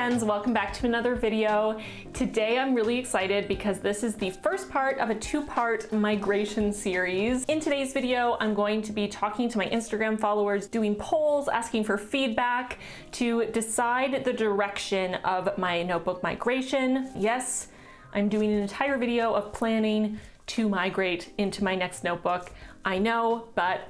friends, welcome back to another video. Today I'm really excited because this is the first part of a two-part migration series. In today's video, I'm going to be talking to my Instagram followers, doing polls, asking for feedback to decide the direction of my notebook migration. Yes, I'm doing an entire video of planning to migrate into my next notebook. I know, but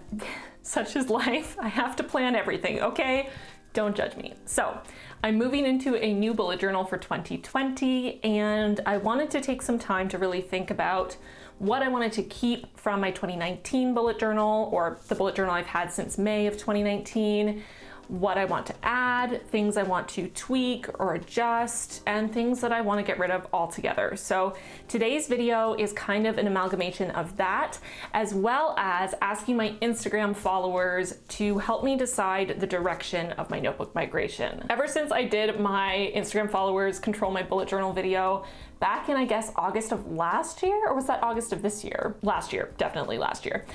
such is life. I have to plan everything, okay? Don't judge me. So I'm moving into a new bullet journal for 2020, and I wanted to take some time to really think about what I wanted to keep from my 2019 bullet journal, or the bullet journal I've had since May of 2019, what I want to add, things I want to tweak or adjust, and things that I want to get rid of altogether. So today's video is kind of an amalgamation of that, as well as asking my Instagram followers to help me decide the direction of my notebook migration. Ever since I did my Instagram followers control my bullet journal video back in, I guess, August of last year, or was that August of this year? Last year, definitely last year.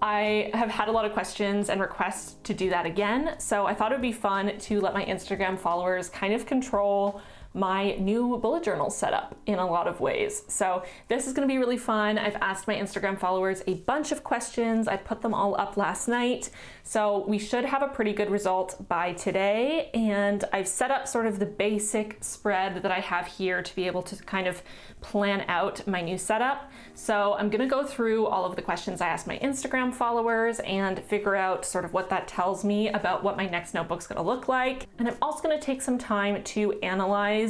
I have had a lot of questions and requests to do that again, so I thought it would be fun to let my Instagram followers kind of control my new bullet journal setup in a lot of ways. So this is gonna be really fun. I've asked my Instagram followers a bunch of questions. I put them all up last night. So we should have a pretty good result by today. And I've set up sort of the basic spread that I have here to be able to kind of plan out my new setup. So I'm gonna go through all of the questions I asked my Instagram followers and figure out sort of what that tells me about what my next notebook's gonna look like. And I'm also gonna take some time to analyze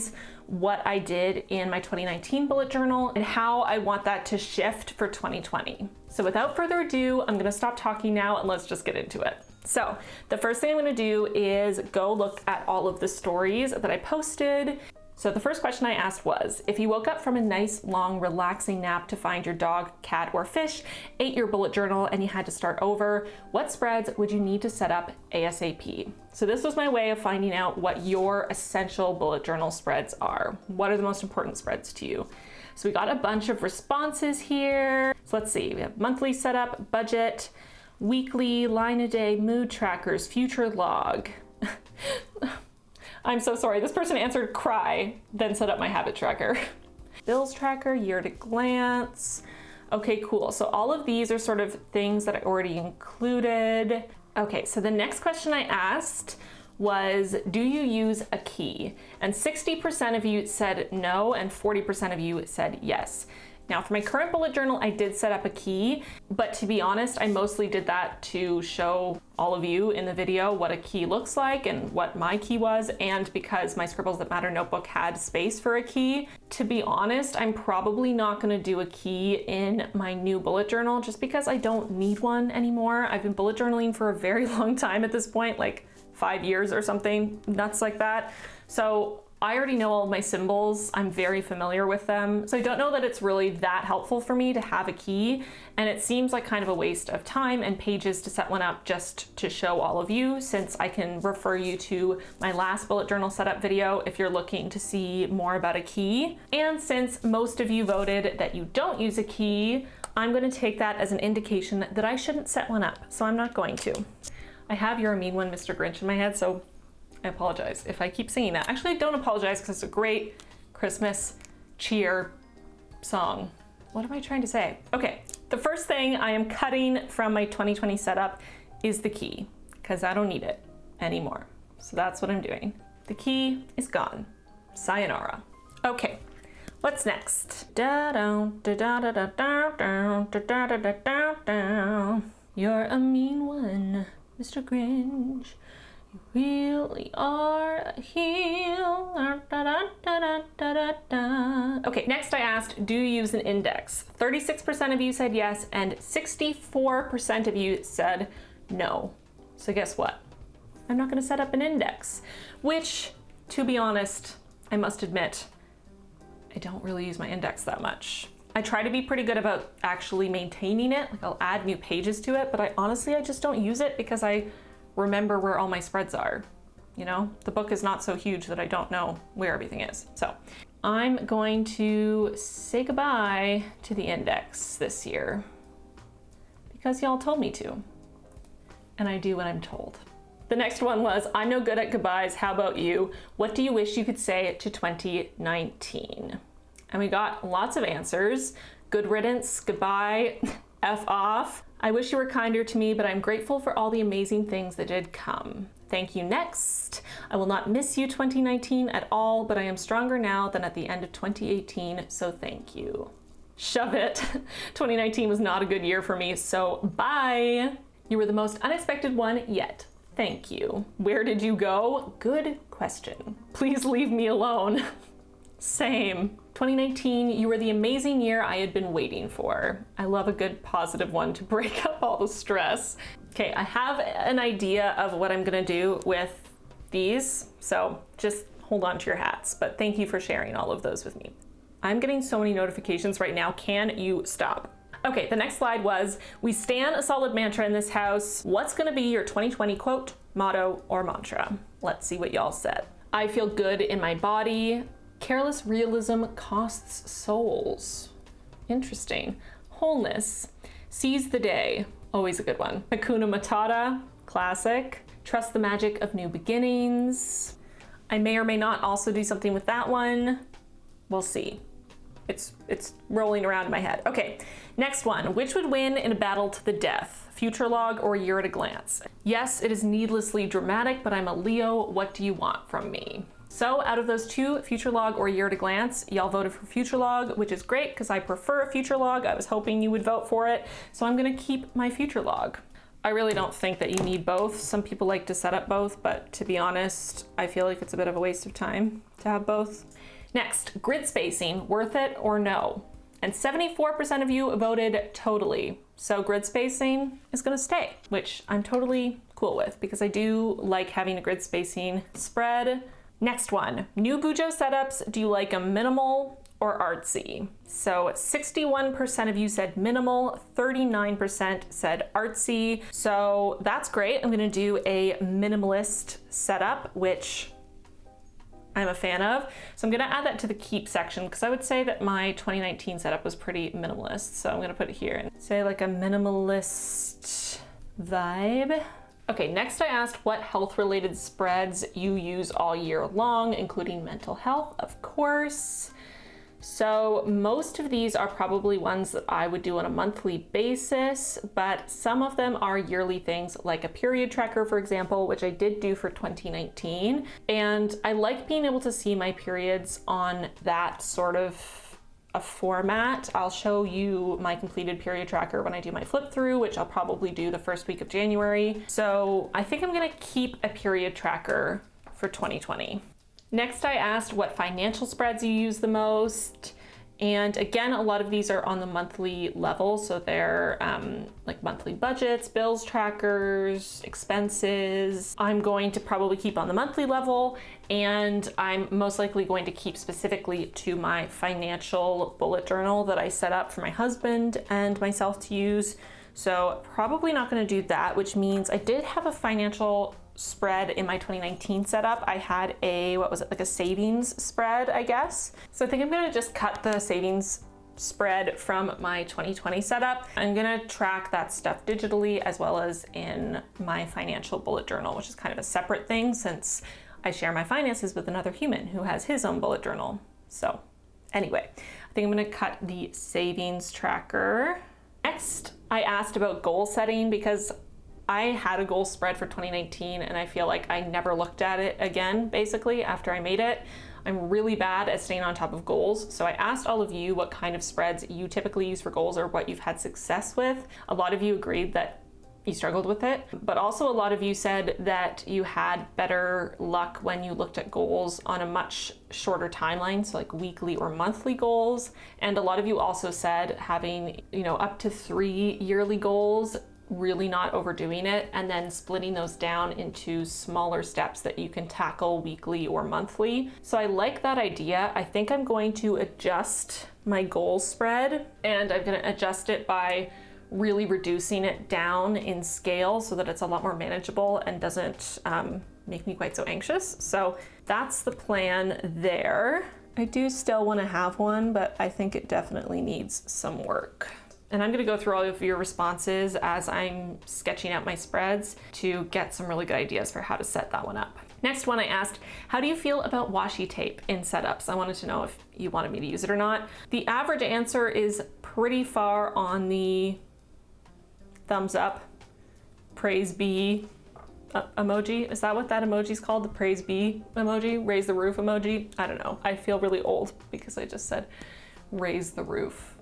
what I did in my 2019 bullet journal and how I want that to shift for 2020. So without further ado, I'm gonna stop talking now and let's just get into it. So the first thing I'm gonna do is go look at all of the stories that I posted. So the first question I asked was, if you woke up from a nice, long, relaxing nap to find your dog, cat, or fish ate your bullet journal and you had to start over, what spreads would you need to set up ASAP? So this was my way of finding out what your essential bullet journal spreads are. What are the most important spreads to you? So we got a bunch of responses here. So let's see, we have monthly setup, budget, weekly, line a day, mood trackers, future log. I'm so sorry, this person answered cry, then set up my habit tracker. Bills tracker, year at a glance. Okay, cool. So all of these are sort of things that I already included. Okay, so the next question I asked was, do you use a key? And 60% of you said no, and 40% of you said yes. Now for my current bullet journal, I did set up a key, but to be honest, I mostly did that to show all of you in the video what a key looks like and what my key was, and because my Scribbles That Matter notebook had space for a key. To be honest, I'm probably not gonna do a key in my new bullet journal just because I don't need one anymore. I've been bullet journaling for a very long time at this point, like 5 years or something, nuts like that. So I already know all of my symbols. I'm very familiar with them. So I don't know that it's really that helpful for me to have a key. And it seems like kind of a waste of time and pages to set one up just to show all of you, since I can refer you to my last bullet journal setup video if you're looking to see more about a key. And since most of you voted that you don't use a key, I'm gonna take that as an indication that I shouldn't set one up. So I'm not going to. I have You're a Mean One, Mr. Grinch in my head, so I apologize if I keep singing that. Actually, I don't apologize because it's a great Christmas cheer song. What am I trying to say? Okay, the first thing I am cutting from my 2020 setup is the key, because I don't need it anymore. So that's what I'm doing. The key is gone. Sayonara. Okay, what's next? You're a mean one, Mr. Grinch. You really are a heel. Okay, next I asked, do you use an index? 36% of you said yes, and 64% of you said no. So guess what? I'm not gonna set up an index, which, to be honest, I must admit, I don't really use my index that much. I try to be pretty good about actually maintaining it. Like I'll add new pages to it, but I just don't use it because I remember where all my spreads are. You know, the book is not so huge that I don't know where everything is. So I'm going to say goodbye to the index this year because y'all told me to, and I do what I'm told. The next one was, I'm no good at goodbyes, how about you? What do you wish you could say to 2019? And we got lots of answers. Good riddance, goodbye, F off. I wish you were kinder to me, but I'm grateful for all the amazing things that did come. Thank you next. I will not miss you 2019 at all, but I am stronger now than at the end of 2018, so thank you. Shove it. 2019 was not a good year for me, so bye. You were the most unexpected one yet. Thank you. Where did you go? Good question. Please leave me alone. Same. 2019, you were the amazing year I had been waiting for. I love a good positive one to break up all the stress. Okay, I have an idea of what I'm gonna do with these, so just hold on to your hats, but thank you for sharing all of those with me. I'm getting so many notifications right now, can you stop? Okay, the next slide was, we stand a solid mantra in this house. What's gonna be your 2020 quote, motto, or mantra? Let's see what y'all said. I feel good in my body. Careless realism costs souls. Interesting. Wholeness. Seize the day. Always a good one. Hakuna Matata. Classic. Trust the magic of new beginnings. I may or may not also do something with that one. We'll see. It's rolling around in my head. Okay, next one. Which would win in a battle to the death? Future log or year at a glance? Yes, it is needlessly dramatic, but I'm a Leo. What do you want from me? So out of those two, future log or year at a glance, y'all voted for future log, which is great because I prefer a future log. I was hoping you would vote for it. So I'm gonna keep my future log. I really don't think that you need both. Some people like to set up both, but to be honest, I feel like it's a bit of a waste of time to have both. Next, grid spacing, worth it or no? And 74% of you voted totally. So grid spacing is gonna stay, which I'm totally cool with because I do like having a grid spacing spread. Next one, new Bujo setups, do you like them minimal or artsy? So 61% of you said minimal, 39% said artsy. So that's great. I'm gonna do a minimalist setup, which I'm a fan of. So I'm gonna add that to the keep section because I would say that my 2019 setup was pretty minimalist. So I'm gonna put it here and say like a minimalist vibe. Okay, next I asked what health-related spreads you use all year long, including mental health, of course. So most of these are probably ones that I would do on a monthly basis, but some of them are yearly things like a period tracker, for example, which I did do for 2019. And I like being able to see my periods on that sort of a format. I'll show you my completed period tracker when I do my flip through, which I'll probably do the first week of January. So I think I'm gonna keep a period tracker for 2020. Next, I asked what financial spreads you use the most. And again, a lot of these are on the monthly level. So they're like monthly budgets, bills trackers, expenses. I'm going to probably keep on the monthly level, and I'm most likely going to keep specifically to my financial bullet journal that I set up for my husband and myself to use. So probably not going to do that, which means I did have a financial spread in my 2019 setup. I had a, what was it, like a savings spread, I guess. So I think I'm gonna just cut the savings spread from my 2020 setup. I'm gonna track that stuff digitally as well as in my financial bullet journal, which is kind of a separate thing since I share my finances with another human who has his own bullet journal. So anyway, I think I'm gonna cut the savings tracker. Next, I asked about goal setting because I had a goal spread for 2019 and I feel like I never looked at it again, basically, after I made it. I'm really bad at staying on top of goals. So I asked all of you what kind of spreads you typically use for goals or what you've had success with. A lot of you agreed that you struggled with it, but also a lot of you said that you had better luck when you looked at goals on a much shorter timeline, so like weekly or monthly goals. And a lot of you also said having, up to 3 yearly goals, really not overdoing it, and then splitting those down into smaller steps that you can tackle weekly or monthly. So I like that idea. I think I'm going to adjust my goal spread, and I'm going to adjust it by really reducing it down in scale so that it's a lot more manageable and doesn't make me quite so anxious. So that's the plan there. I do still want to have one, but I think it definitely needs some work. And I'm gonna go through all of your responses as I'm sketching out my spreads to get some really good ideas for how to set that one up. Next one I asked, how do you feel about washi tape in setups? I wanted to know if you wanted me to use it or not. The average answer is pretty far on the thumbs up, praise be emoji. Is that what that emoji is called? The praise be emoji? Raise the roof emoji? I don't know. I feel really old because I just said raise the roof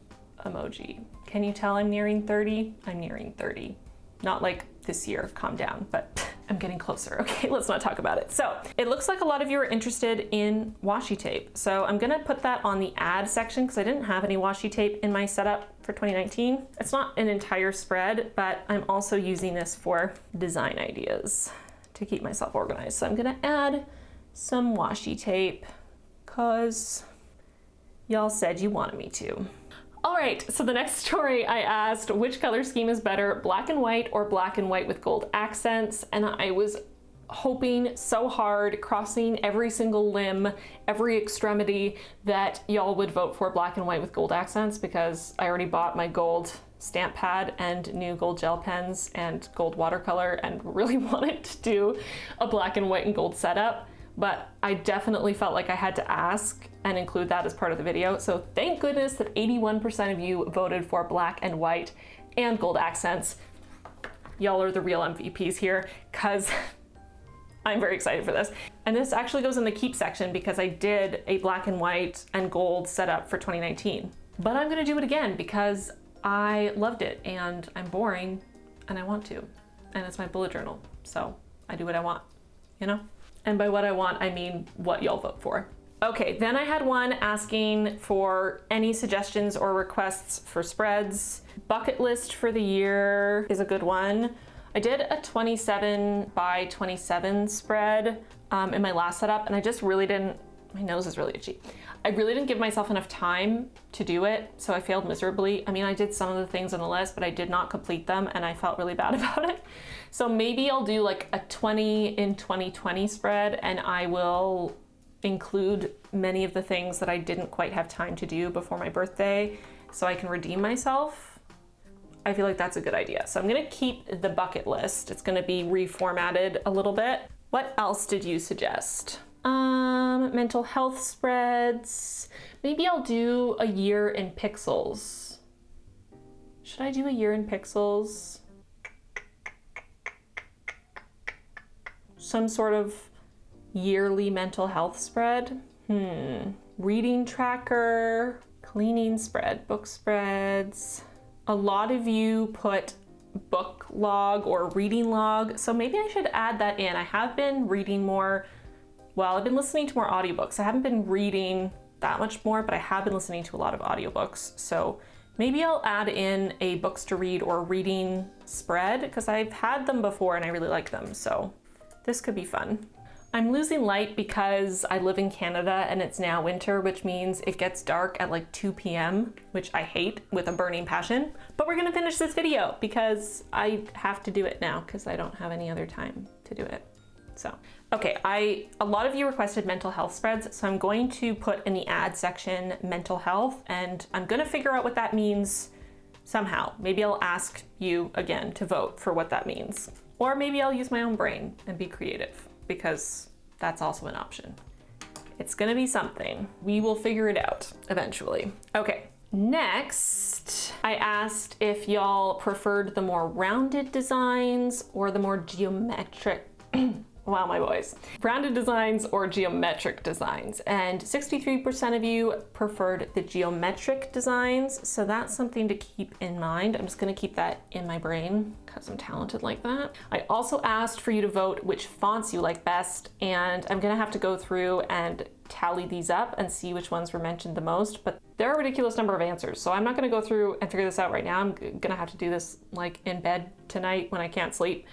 emoji. Can you tell I'm nearing 30? I'm nearing 30. Not like this year, calm down, but I'm getting closer. Okay, let's not talk about it. So it looks like a lot of you are interested in washi tape. So I'm gonna put that on the add section because I didn't have any washi tape in my setup for 2019. It's not an entire spread, but I'm also using this for design ideas to keep myself organized. So I'm gonna add some washi tape because y'all said you wanted me to. All right, so the next story I asked, which color scheme is better, black and white or black and white with gold accents? And I was hoping so hard, crossing every single limb, every extremity, that y'all would vote for black and white with gold accents because I already bought my gold stamp pad and new gold gel pens and gold watercolor and really wanted to do a black and white and gold setup. But I definitely felt like I had to ask and include that as part of the video. So thank goodness that 81% of you voted for black and white and gold accents. Y'all are the real MVPs here, because I'm very excited for this. And this actually goes in the keep section because I did a black and white and gold setup for 2019. But I'm gonna do it again because I loved it and I'm boring and I want to. And it's my bullet journal, so I do what I want, you know? And by what I want, I mean what y'all vote for. Okay, then I had one asking for any suggestions or requests for spreads. Bucket list for the year is a good one. I did a 27 by 27 spread in my last setup, and I just really didn't, my nose is really itchy. I really didn't give myself enough time to do it, so I failed miserably. I mean, I did some of the things on the list, but I did not complete them, and I felt really bad about it. So maybe I'll do like a 20 in 2020 spread, and I will include many of the things that I didn't quite have time to do before my birthday, so I can redeem myself. I feel like that's a good idea. So I'm gonna keep the bucket list. It's gonna be reformatted a little bit. What else did you suggest? Mental health spreads. Maybe I'll do a year in pixels. Should I do a year in pixels? Some sort of yearly mental health spread? Reading tracker, cleaning spread, book spreads. A lot of you put book log or reading log, so maybe I should add that in. I have been reading more. Well, I've been listening to more audiobooks. I haven't been reading that much more, but I have been listening to a lot of audiobooks. So maybe I'll add in a books to read or reading spread because I've had them before and I really like them. So this could be fun. I'm losing light because I live in Canada and it's now winter, which means it gets dark at like 2 p.m., which I hate with a burning passion. But we're gonna finish this video because I have to do it now because I don't have any other time to do it. So, okay, a lot of you requested mental health spreads, so I'm going to put in the add section mental health, and I'm gonna figure out what that means somehow. Maybe I'll ask you again to vote for what that means. Or maybe I'll use my own brain and be creative, because that's also an option. It's gonna be something. We will figure it out eventually. Okay, next, I asked if y'all preferred the more rounded designs or the more geometric, wow, my voice. Rounded designs or geometric designs. And 63% of you preferred the geometric designs. So that's something to keep in mind. I'm just gonna keep that in my brain because I'm talented like that. I also asked for you to vote which fonts you like best. And I'm gonna have to go through and tally these up and see which ones were mentioned the most. But there are a ridiculous number of answers. So I'm not gonna go through and figure this out right now. I'm gonna have to do this like in bed tonight when I can't sleep.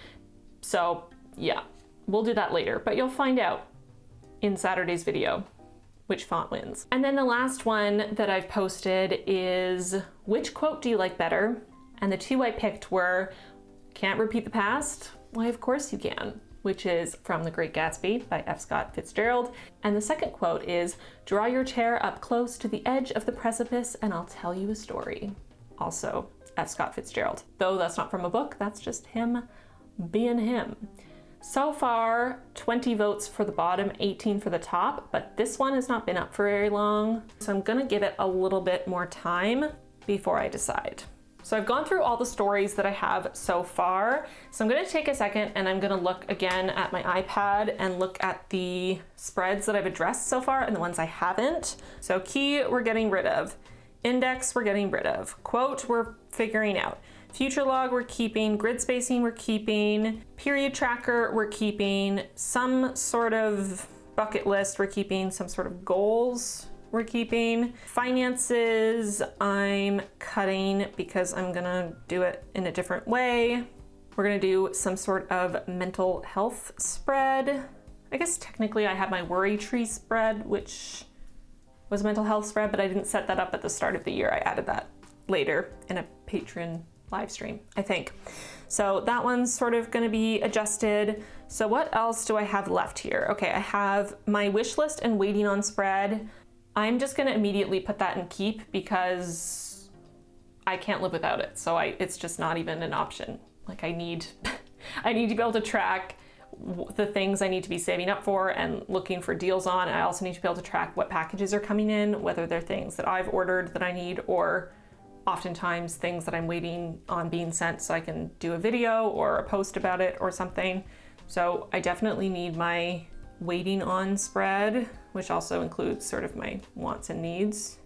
So yeah. We'll do that later, but you'll find out in Saturday's video which font wins. And then the last one that I've posted is, which quote do you like better? And the two I picked were, can't repeat the past? Why, of course you can, which is from The Great Gatsby by F. Scott Fitzgerald. And the second quote is, draw your chair up close to the edge of the precipice and I'll tell you a story. Also F. Scott Fitzgerald. Though that's not from a book, that's just him being him. So far, 20 votes for the bottom, 18 for the top, but this one has not been up for very long. So I'm gonna give it a little bit more time before I decide. So I've gone through all the stories that I have so far. So I'm gonna take a second and I'm gonna look again at my iPad and look at the spreads that I've addressed so far and the ones I haven't. So key, we're getting rid of. Index, we're getting rid of. Quote, we're figuring out. Future log, we're keeping. Grid spacing, we're keeping. Period tracker, we're keeping. Some sort of bucket list, we're keeping. Some sort of goals, we're keeping. Finances, I'm cutting because I'm gonna do it in a different way. We're gonna do some sort of mental health spread. I guess technically I have my worry tree spread, which was a mental health spread, but I didn't set that up at the start of the year. I added that later in a Patreon live stream, I think. So that one's sort of gonna be adjusted. So what else do I have left here? Okay, I have my wish list and waiting on spread. I'm just gonna immediately put that in keep because I can't live without it. So it's just not even an option. Like I need to be able to track the things I need to be saving up for and looking for deals on. I also need to be able to track what packages are coming in, whether they're things that I've ordered that I need or oftentimes things that I'm waiting on being sent so I can do a video or a post about it or something. So I definitely need my waiting on spread, which also includes sort of my wants and needs.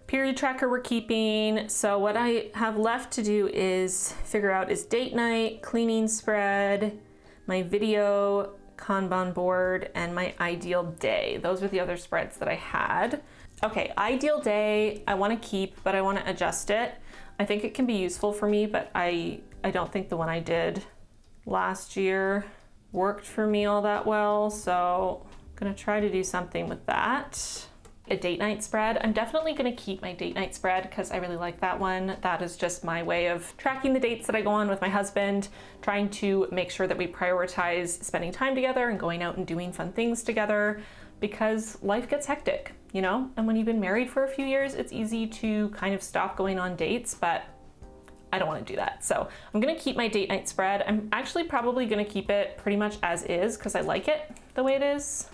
Period tracker we're keeping. So what I have left to do is figure out is date night, cleaning spread, my video, Kanban board, and my ideal day. Those were the other spreads that I had. Okay, ideal day, I wanna keep, but I wanna adjust it. I think it can be useful for me, but I don't think the one I did last year worked for me all that well, so I'm gonna try to do something with that. A date night spread. I'm definitely gonna keep my date night spread because I really like that one. That is just my way of tracking the dates that I go on with my husband, trying to make sure that we prioritize spending time together and going out and doing fun things together because life gets hectic, you know? And when you've been married for a few years, it's easy to kind of stop going on dates, but I don't want to do that. So I'm gonna keep my date night spread. I'm actually probably gonna keep it pretty much as is because I like it the way it is.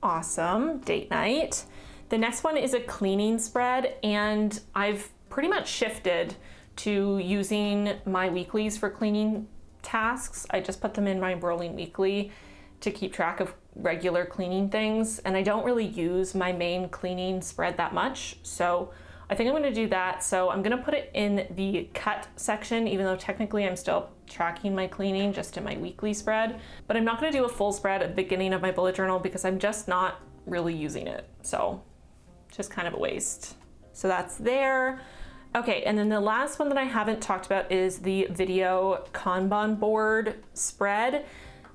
Awesome, date night. The next one is a cleaning spread, and I've pretty much shifted to using my weeklies for cleaning tasks. I just put them in my rolling weekly to keep track of regular cleaning things, and I don't really use my main cleaning spread that much, so I think I'm gonna do that. So I'm gonna put it in the cut section, even though technically I'm still tracking my cleaning just in my weekly spread, but I'm not gonna do a full spread at the beginning of my bullet journal because I'm just not really using it, so just kind of a waste. So that's there. Okay, and then the last one that I haven't talked about is the video Kanban board spread.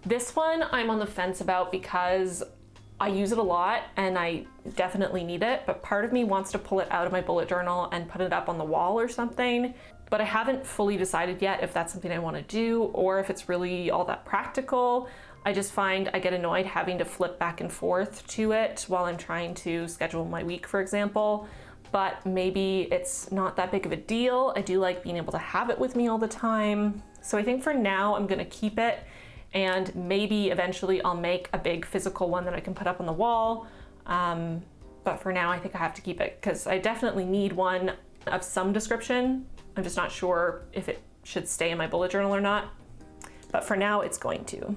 This one I'm on the fence about because I use it a lot and I definitely need it, but part of me wants to pull it out of my bullet journal and put it up on the wall or something, but I haven't fully decided yet if that's something I want to do or if it's really all that practical. I just find I get annoyed having to flip back and forth to it while I'm trying to schedule my week, for example, but maybe it's not that big of a deal. I do like being able to have it with me all the time. So I think for now I'm gonna keep it, and maybe eventually I'll make a big physical one that I can put up on the wall. But for now I think I have to keep it because I definitely need one of some description. I'm just not sure if it should stay in my bullet journal or not, but for now it's going to.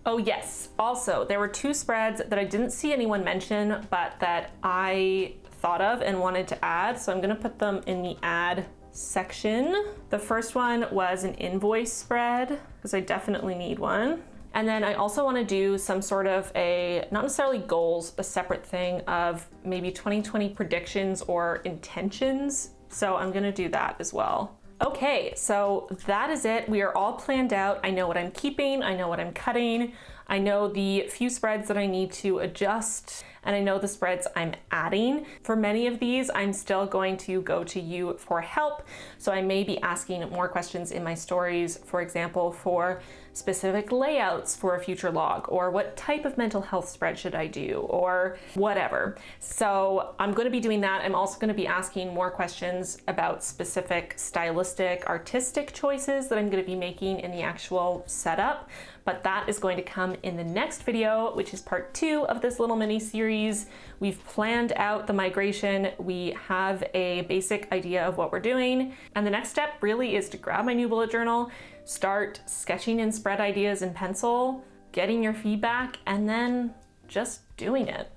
Oh yes, also there were two spreads that I didn't see anyone mention, but that I thought of and wanted to add, so I'm gonna put them in the add section. The first one was an invoice spread, because I definitely need one. And then I also wanna do some sort of a, not necessarily goals, a separate thing of maybe 2020 predictions or intentions. So I'm gonna do that as well. Okay, so that is it. We are all planned out. I know what I'm keeping, I know what I'm cutting. I know the few spreads that I need to adjust, and I know the spreads I'm adding. For many of these, I'm still going to go to you for help. So I may be asking more questions in my stories, for example, for specific layouts for a future log, or what type of mental health spread should I do, or whatever. So I'm going to be doing that. I'm also going to be asking more questions about specific stylistic, artistic choices that I'm going to be making in the actual setup. But that is going to come in the next video, which is part 2 of this little mini series. We've planned out the migration. We have a basic idea of what we're doing. And the next step really is to grab my new bullet journal, start sketching in spread ideas in pencil, getting your feedback, and then just doing it.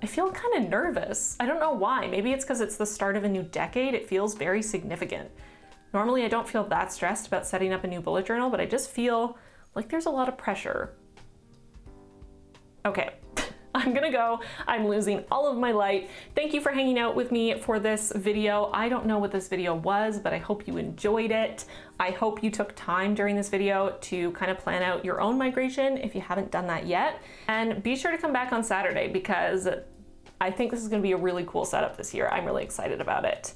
I feel kind of nervous. I don't know why. Maybe it's because it's the start of a new decade. It feels very significant. Normally I don't feel that stressed about setting up a new bullet journal, but I just feel like there's a lot of pressure. Okay, I'm gonna go. I'm losing all of my light. Thank you for hanging out with me for this video. I don't know what this video was, but I hope you enjoyed it. I hope you took time during this video to kind of plan out your own migration if you haven't done that yet. And be sure to come back on Saturday because I think this is gonna be a really cool setup this year. I'm really excited about it.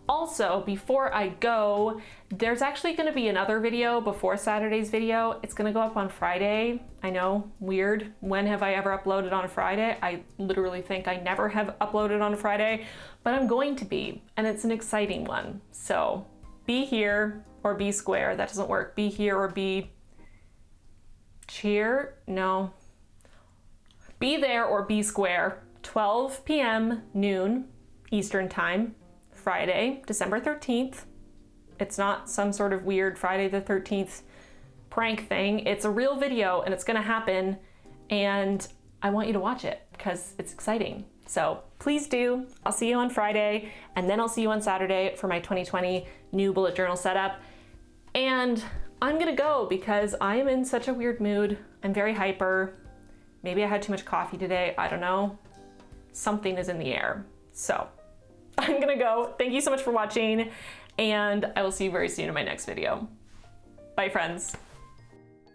Also, before I go, there's actually going to be another video before Saturday's video. It's going to go up on Friday. I know, weird. When have I ever uploaded on a Friday? I literally think I never have uploaded on a Friday, but I'm going to be, and it's an exciting one. So be here or be square. That doesn't work. Be here or be cheer. No. Be there or be square. 12 p.m. noon Eastern time. Friday, December 13th. It's not some sort of weird Friday the 13th prank thing. It's a real video and it's gonna happen, and I want you to watch it because it's exciting. So please do. I'll see you on Friday, and then I'll see you on Saturday for my 2020 new bullet journal setup. And I'm gonna go because I am in such a weird mood. I'm very hyper. Maybe I had too much coffee today. I don't know. Something is in the air. So I'm gonna go. Thank you so much for watching, and I will see you very soon in my next video. Bye, friends.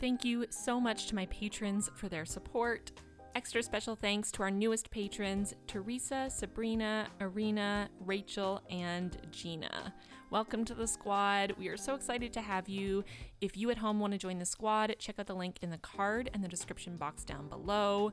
Thank you so much to my patrons for their support. Extra special thanks to our newest patrons, Teresa, Sabrina, Arena, Rachel, and Gina. Welcome to the squad. We are so excited to have you. If you at home want to join the squad, check out the link in the card and the description box down below.